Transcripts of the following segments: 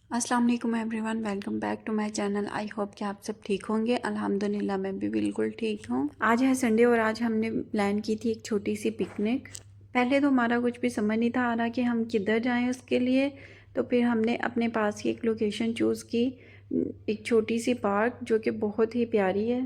अस्सलाम वालेकुम everyone, welcome back to my channel. I hope कि आप सब ठीक होंगे। अल्हम्दुलिल्लाह मैं भी बिल्कुल ठीक हूँ। आज है संडे और आज हमने प्लान की थी एक छोटी सी पिकनिक। पहले तो हमारा कुछ भी समझ नहीं था आ रहा कि हम किधर जाएं उसके लिए। तो फिर हमने अपने पास की एक लोकेशन चूज़ की, एक छोटी सी पार्क जो कि बहुत ही प्यारी है,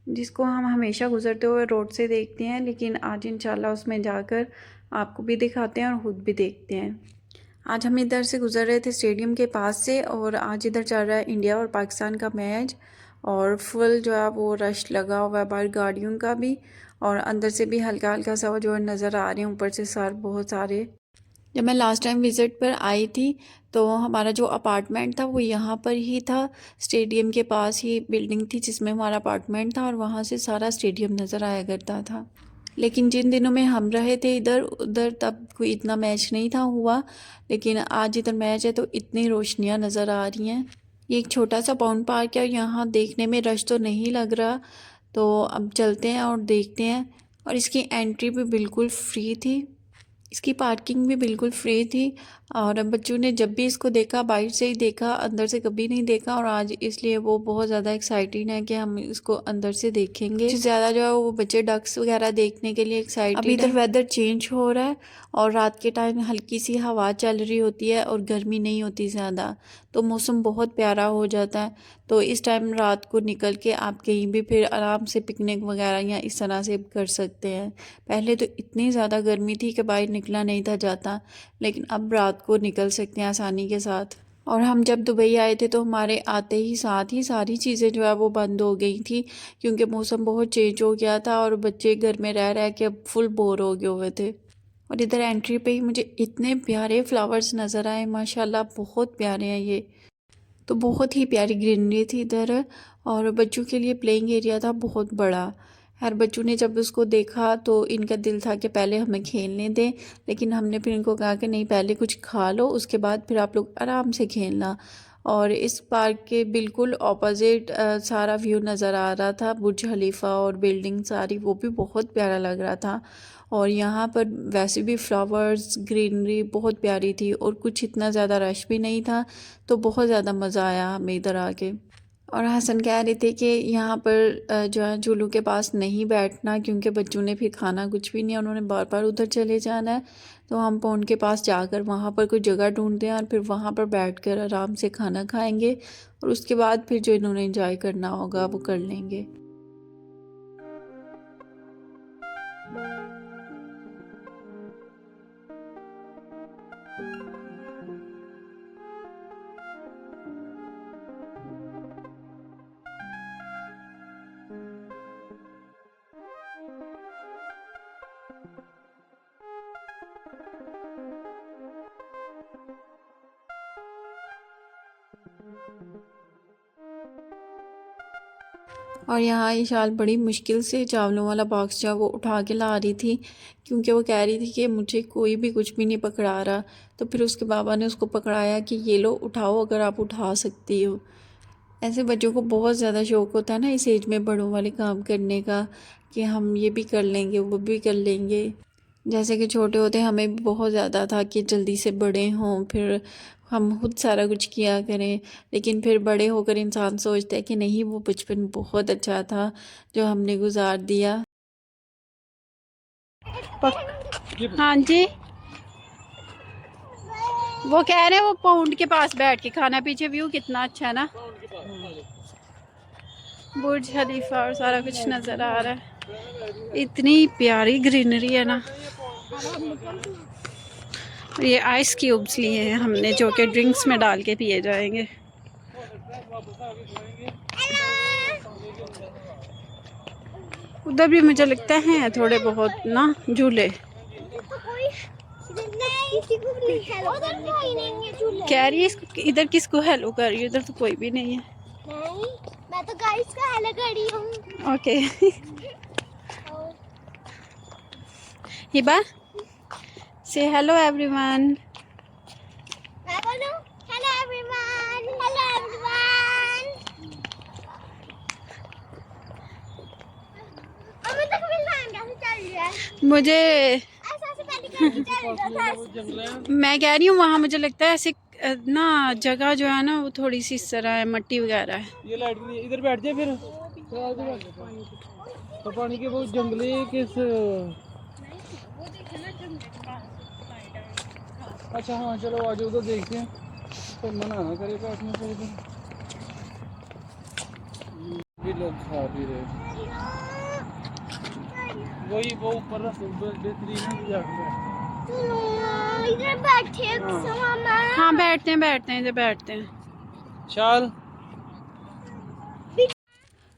जिसको हम हमेशा गुजरते हुए रोड से देखते हैं, लेकिन आज इंशाल्लाह उसमें जाकर आपको भी दिखाते हैं और ख़ुद भी देखते हैं। आज हम इधर से गुज़र रहे थे स्टेडियम के पास से, और आज इधर चल रहा है इंडिया और पाकिस्तान का मैच, और फुल जो है वो रश लगा हुआ है बाहर गाड़ियों का भी, और अंदर से भी हल्का हल्का सा जो नज़र आ रहे हैं ऊपर से सर बहुत सारे। जब मैं लास्ट टाइम विज़िट पर आई थी तो हमारा जो अपार्टमेंट था वो यहाँ पर ही था, स्टेडियम के पास ही बिल्डिंग थी जिसमें हमारा अपार्टमेंट था, और वहाँ से सारा स्टेडियम नज़र आया करता था। लेकिन जिन दिनों में हम रहे थे इधर उधर तब कोई इतना मैच नहीं था हुआ, लेकिन आज इधर मैच है तो इतनी रोशनियाँ नज़र आ रही हैं। ये एक छोटा सा पॉन्ड पार्क है और यहाँ देखने में रश तो नहीं लग रहा, तो अब चलते हैं और देखते हैं। और इसकी एंट्री भी बिल्कुल फ्री थी, इसकी पार्किंग भी बिल्कुल फ्री थी, और बच्चों ने जब भी इसको देखा बाहर से ही देखा, अंदर से कभी नहीं देखा, और आज इसलिए वो बहुत ज़्यादा एक्साइटेड है कि हम इसको अंदर से देखेंगे। ज़्यादा जो है वो बच्चे डक्स वगैरह देखने के लिए एक्साइटेड। अभी इधर वेदर चेंज हो रहा है और रात के टाइम हल्की सी हवा चल रही होती है और गर्मी नहीं होती ज़्यादा, तो मौसम बहुत प्यारा हो जाता है। तो इस टाइम रात को निकल के आप कहीं भी फिर आराम से पिकनिक वगैरह या इस तरह से कर सकते हैं। पहले तो इतनी ज़्यादा गर्मी थी कि बाहर निकला नहीं था जाता, लेकिन अब रात को निकल सकते हैं आसानी के साथ। और हम जब दुबई आए थे तो हमारे आते ही साथ ही सारी चीज़ें जो है वो बंद हो गई थी, क्योंकि मौसम बहुत चेंज हो गया था और बच्चे घर में रह रह के अब फुल बोर हो गए हुए थे। और इधर एंट्री पे ही मुझे इतने प्यारे फ्लावर्स नज़र आए, माशाल्लाह बहुत प्यारे हैं ये। तो बहुत ही प्यारी ग्रीनरी थी इधर, और बच्चों के लिए प्लेइंग एरिया था बहुत बड़ा। हर बच्चों ने जब उसको देखा तो इनका दिल था कि पहले हमें खेलने दें, लेकिन हमने फिर इनको कहा कि नहीं, पहले कुछ खा लो उसके बाद फिर आप लोग आराम से खेलना। और इस पार्क के बिल्कुल ऑपोजिट सारा व्यू नज़र आ रहा था, बुर्ज खलीफा और बिल्डिंग सारी, वो भी बहुत प्यारा लग रहा था। और यहाँ पर वैसे भी फ्लावर्स ग्रीनरी बहुत प्यारी थी और कुछ इतना ज़्यादा रश भी नहीं था, तो बहुत ज़्यादा मज़ा आया हमें इधर आके। और हसन कह रहे थे कि यहाँ पर जो है झूलों के पास नहीं बैठना, क्योंकि बच्चों ने फिर खाना कुछ भी नहीं, उन्होंने बार बार उधर चले जाना है। तो हम पौंड के पास जाकर वहाँ पर कोई जगह ढूंढते हैं और फिर वहाँ पर बैठकर आराम से खाना खाएंगे, और उसके बाद फिर जो इन्होंने एंजॉय करना होगा वो कर लेंगे। और यहाँ इशाल बड़ी मुश्किल से चावलों वाला बॉक्स जो है वो उठा के ला रही थी, क्योंकि वो कह रही थी कि मुझे कोई भी कुछ भी नहीं पकड़ा रहा। तो फिर उसके बाबा ने उसको पकड़ाया कि ये लो उठाओ अगर आप उठा सकती हो। ऐसे बच्चों को बहुत ज़्यादा शौक़ होता है ना इस एज में बड़ों वाले काम करने का, कि हम ये भी कर लेंगे वो भी कर लेंगे। जैसे कि छोटे होते हमें भी बहुत ज़्यादा था कि जल्दी से बड़े हों, फिर हम खुद सारा कुछ किया करें। लेकिन फिर बड़े होकर इंसान सोचता है कि नहीं, वो बचपन बहुत अच्छा था जो हमने गुजार दिया। हाँ जी, वो कह रहे हैं वो पौंड के पास बैठ के खाना, पीछे व्यू कितना अच्छा है ना, बुर्ज खलीफा और सारा कुछ नज़र आ रहा है। इतनी प्यारी ग्रीनरी है ना। ये आइस क्यूब्स लिए हैं हमने, जो कि ड्रिंक्स में डाल के पिए जाएंगे। उधर भी मुझे लगता है थोड़े बहुत ना झूले। कह रही है इसको, इधर किसको हेलो कर रही है, इधर तो कोई भी नहीं है। नहीं, मैं तो गाइस को हेलो कर रही हूँ। ओके। हिबा, से हेलो एवरीवन। मैं बोलूं हेलो एवरीवन, हेलो एवरीवन। अभी तक मिलना कैसे चल रहा है मुझे। मैं कह रही हूँ वहाँ मुझे लगता है ऐसे ना जगह जो है ना वो थोड़ी सी इस तरह है, मट्टी वगैरह है। ये लाइट इधर बैठ जाए फिर तो पानी के बहुत जंगली किस। अच्छा हाँ चलो आज उधर देखते हैं, तो मना ना करे बैठने से उधर भी लोग खा भी रहे। वही वो ऊपर बेहतरीन जगह। इधर बैठे हाँ बैठते हैं इधर बैठते हैं। शाल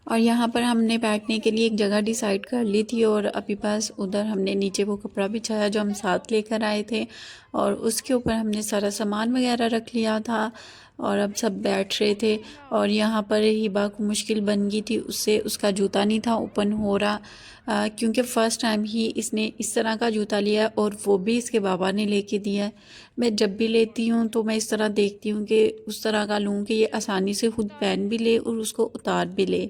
और यहाँ पर हमने बैठने के लिए एक जगह डिसाइड कर ली थी और अभी बस उधर हमने नीचे वो कपड़ा बिछाया जो हम साथ लेकर आए थे और उसके ऊपर हमने सारा सामान वगैरह रख लिया था और अब सब बैठ रहे थे। और यहाँ पर हिबा को मुश्किल बन गई थी, उससे उसका जूता नहीं था ओपन हो रहा क्योंकि फ़र्स्ट टाइम ही इसने इस तरह का जूता लिया और वो भी इसके बाबा ने लेके दिया है। मैं जब भी लेती हूँ तो मैं इस तरह देखती हूँ कि उस तरह का लूँ कि ये आसानी से खुद पहन भी ले और उसको उतार भी ले,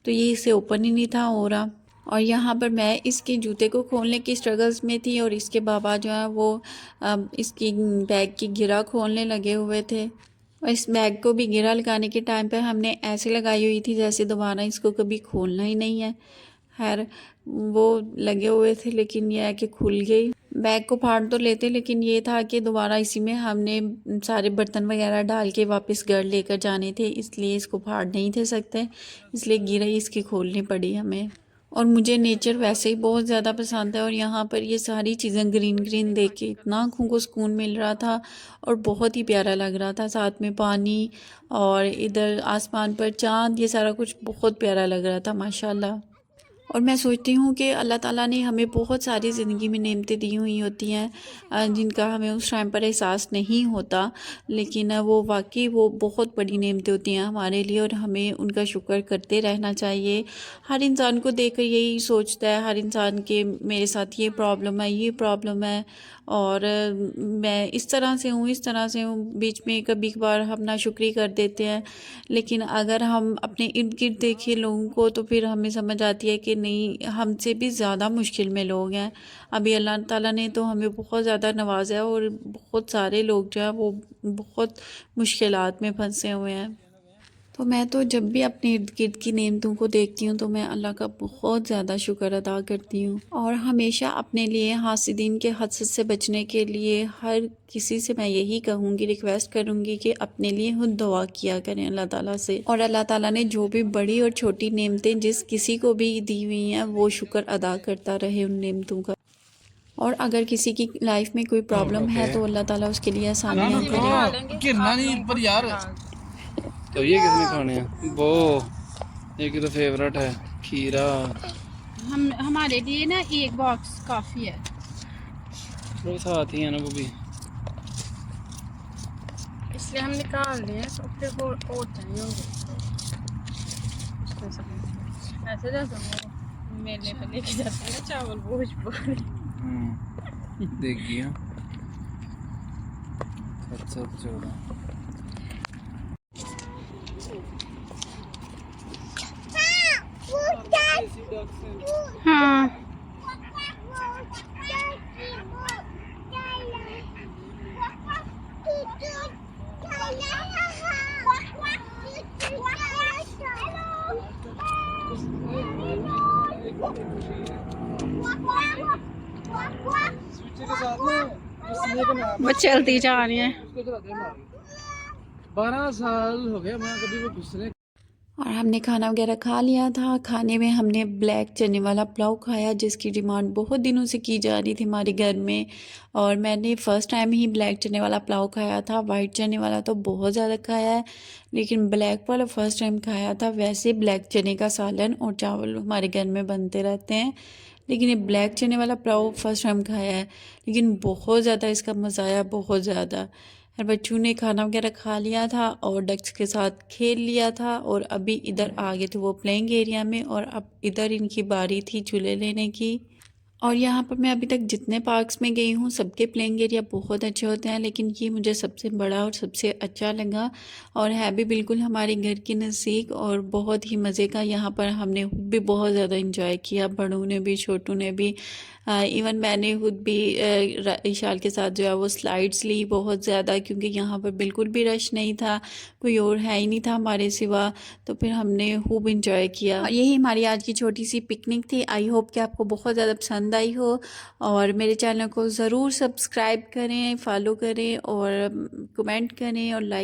तो ये इसे ओपन ही नहीं था हो रहा। और यहाँ पर मैं इसके जूते को खोलने की स्ट्रगल्स में थी और इसके बाबा जो है वो इसकी बैग की गिरा खोलने लगे हुए थे। और इस बैग को भी गिरा लगाने के टाइम पे हमने ऐसे लगाई हुई थी जैसे दोबारा इसको कभी खोलना ही नहीं है। खैर वो लगे हुए थे लेकिन यह है कि खुल गई। बैग को फाड़ तो लेते लेकिन ये था कि दोबारा इसी में हमने सारे बर्तन वगैरह डाल के वापस घर लेकर जाने थे, इसलिए इसको फाड़ नहीं थे सकते, इसलिए गिरई इसकी खोलनी पड़ी हमें। और मुझे नेचर वैसे ही बहुत ज़्यादा पसंद है और यहाँ पर ये सारी चीज़ें ग्रीन ग्रीन देख के इतना आँखों को सुकून मिल रहा था और बहुत ही प्यारा लग रहा था। साथ में पानी और इधर आसमान पर चाँद, ये सारा कुछ बहुत प्यारा लग रहा था माशाल्लाह। और मैं सोचती हूँ कि अल्लाह ताला ने हमें बहुत सारी ज़िंदगी में नेमतें दी हुई होती हैं जिनका हमें उस टाइम पर एहसास नहीं होता, लेकिन वो वाकई वो बहुत बड़ी नेमतें होती हैं हमारे लिए और हमें उनका शुक्र करते रहना चाहिए। हर इंसान को देखकर यही सोचता है हर इंसान के मेरे साथ ये प्रॉब्लम है और मैं इस तरह से हूँ इस तरह से हूँ, बीच में कभी कभार हम नाशुक्री कर देते हैं। लेकिन अगर हम अपने इर्द गिर्द देखें लोगों को तो फिर हमें समझ आती है कि नहीं, हमसे भी ज़्यादा मुश्किल में लोग हैं। अभी अल्लाह ताला ने तो हमें बहुत ज़्यादा नवाजा है और बहुत सारे लोग जो हैं वो बहुत मुश्किलात में फंसे हुए हैं। तो मैं तो जब भी अपने इर्द गिर्द की नेमतों को देखती हूँ तो मैं अल्लाह का बहुत ज़्यादा शुक्र अदा करती हूँ और हमेशा अपने लिए हासिदीन के हसद से बचने के लिए हर किसी से मैं यही कहूँगी, रिक्वेस्ट करूँगी कि अपने लिए खुद दुआ किया करें अल्लाह ताला से। और अल्लाह ताला ने जो भी बड़ी और छोटी नेमतें जिस किसी को भी दी हुई हैं वो शुक्र अदा करता रहे उन नेमतों का। और अगर किसी की लाइफ में कोई प्रॉब्लम है तो अल्लाह ताला उसके लिए आसानियाँ करे। गिरना नहीं पर यार। तो ये किसने खाने हैं वो, एक तो फेवरेट है खीरा। हमारे लिए ना एक बॉक्स काफ़ी है। वो साथ ही है ना वो भी, इसलिए हम निकाल रहे हैं तो फिर वो होता नहीं होंगे ऐसे जैसे वो मेले पे लेके जाते हैं ना चावल भोजपुर। देखिए 714 हाँ वो चलती जा रही है। 12 साल हो गया मैं कभी वो घुसने। और हमने खाना वगैरह खा लिया था। खाने में हमने ब्लैक चने वाला पुलाव खाया जिसकी डिमांड बहुत दिनों से की जा रही थी हमारे घर में और मैंने फ़र्स्ट टाइम ही ब्लैक चने वाला पुलाव खाया था। वाइट चने वाला तो बहुत ज़्यादा खाया है लेकिन ब्लैक वाला फ़र्स्ट टाइम खाया था। वैसे ब्लैक चने का सालन और चावल हमारे घर में बनते रहते हैं लेकिन ये ब्लैक चने वाला पुलाव फर्स्ट टाइम खाया है, लेकिन बहुत ज़्यादा इसका मज़ा आया, बहुत ज़्यादा। और बच्चों ने खाना वगैरह खा लिया था और डक्स के साथ खेल लिया था और अभी इधर आ गए थे वो प्लेइंग एरिया में और अब इधर इनकी बारी थी झूले लेने की। और यहाँ पर मैं अभी तक जितने पार्क्स में गई हूँ सबके प्लेइंग एरिया बहुत अच्छे होते हैं, लेकिन ये मुझे सबसे बड़ा और सबसे अच्छा लगा और है भी बिल्कुल हमारे घर के नज़दीक और बहुत ही मज़े का। यहाँ पर हमने खुद भी बहुत ज़्यादा इंजॉय किया, बड़ों ने भी छोटों ने भी। इवन मैंने खुद भी इशाल के साथ जो है वो स्लाइड्स ली बहुत ज़्यादा, क्योंकि यहाँ पर बिल्कुल भी रश नहीं था, कोई और है ही नहीं था हमारे सिवा। तो फिर हमने खूब इंजॉय किया और यही हमारी आज की छोटी सी पिकनिक थी। आई होप कि आपको बहुत ज़्यादा पसंद आई हो और मेरे चैनल को ज़रूर सब्सक्राइब करें, फॉलो करें और कमेंट करें और लाइक